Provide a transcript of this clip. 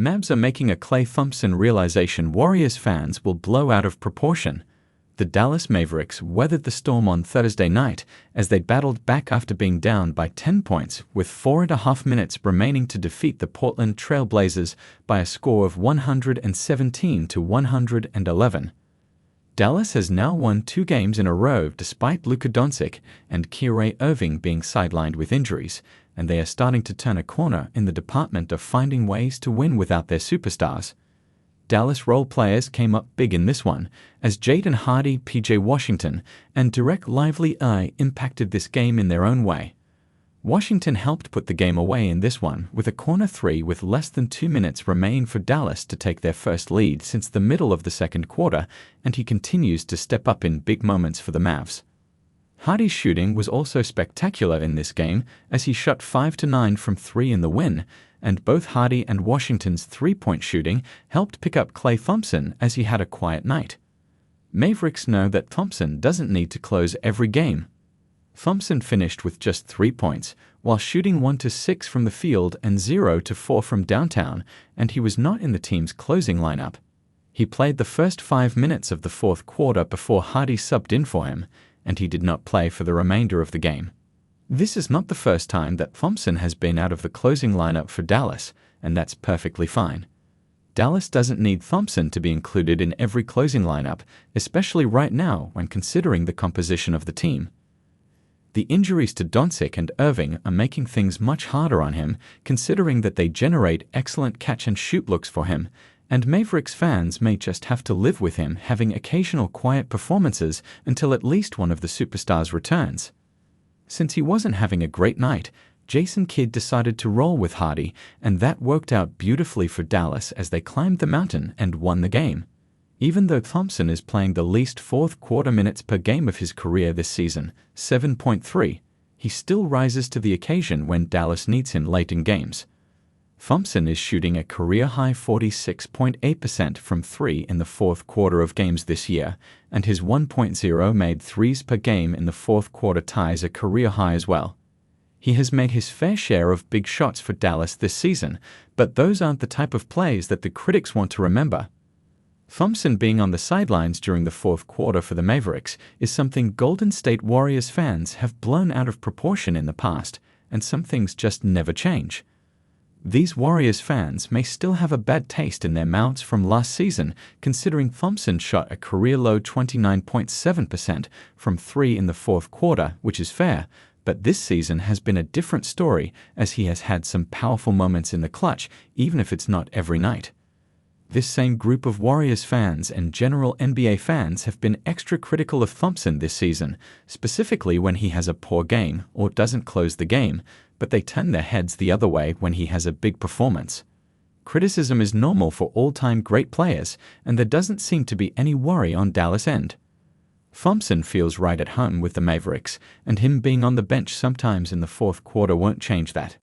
Mavs are making a Klay Thompson realization Warriors fans will blow out of proportion. The Dallas Mavericks weathered the storm on Thursday night as they battled back after being down by 10 points with 4.5 minutes remaining to defeat the Portland Trail Blazers by a score of 117-111. Dallas has now won 2 games in a row despite Luka Doncic and Kyrie Irving being sidelined with injuries, and they are starting to turn a corner in the department of finding ways to win without their superstars. Dallas role players came up big in this one, as Jaden Hardy, PJ Washington, and Derek Lively impacted this game in their own way. Washington helped put the game away in this one with a corner 3 with less than 2 minutes remaining for Dallas to take their first lead since the middle of the second quarter, and he continues to step up in big moments for the Mavs. Hardy's shooting was also spectacular in this game as he shot 5-9 from 3 in the win, and both Hardy and Washington's three-point shooting helped pick up Klay Thompson as he had a quiet night. Mavericks know that Thompson doesn't need to close every game. Thompson finished with just 3 points, while shooting 1-6 from the field and 0-4 from downtown, and he was not in the team's closing lineup. He played the first 5 minutes of the fourth quarter before Hardy subbed in for him, and he did not play for the remainder of the game. This is not the first time that Thompson has been out of the closing lineup for Dallas, and that's perfectly fine. Dallas doesn't need Thompson to be included in every closing lineup, especially right now when considering the composition of the team. The injuries to Doncic and Irving are making things much harder on him, considering that they generate excellent catch-and-shoot looks for him, and Mavericks fans may just have to live with him having occasional quiet performances until at least one of the superstars returns. Since he wasn't having a great night, Jason Kidd decided to roll with Hardy, and that worked out beautifully for Dallas as they climbed the mountain and won the game. Even though Thompson is playing the least fourth-quarter minutes per game of his career this season, 7.3, he still rises to the occasion when Dallas needs him late in games. Thompson is shooting a career-high 46.8% from 3 in the fourth quarter of games this year, and his 1.0 made threes per game in the fourth quarter ties a career high as well. He has made his fair share of big shots for Dallas this season, but those aren't the type of plays that the critics want to remember. Thompson being on the sidelines during the fourth quarter for the Mavericks is something Golden State Warriors fans have blown out of proportion in the past, and some things just never change. These Warriors fans may still have a bad taste in their mouths from last season, considering Thompson shot a career-low 29.7% from 3 in the fourth quarter, which is fair, but this season has been a different story as he has had some powerful moments in the clutch, even if it's not every night. This same group of Warriors fans and general NBA fans have been extra critical of Thompson this season, specifically when he has a poor game or doesn't close the game, but they turn their heads the other way when he has a big performance. Criticism is normal for all-time great players, and there doesn't seem to be any worry on Dallas' end. Thompson feels right at home with the Mavericks, and him being on the bench sometimes in the fourth quarter won't change that.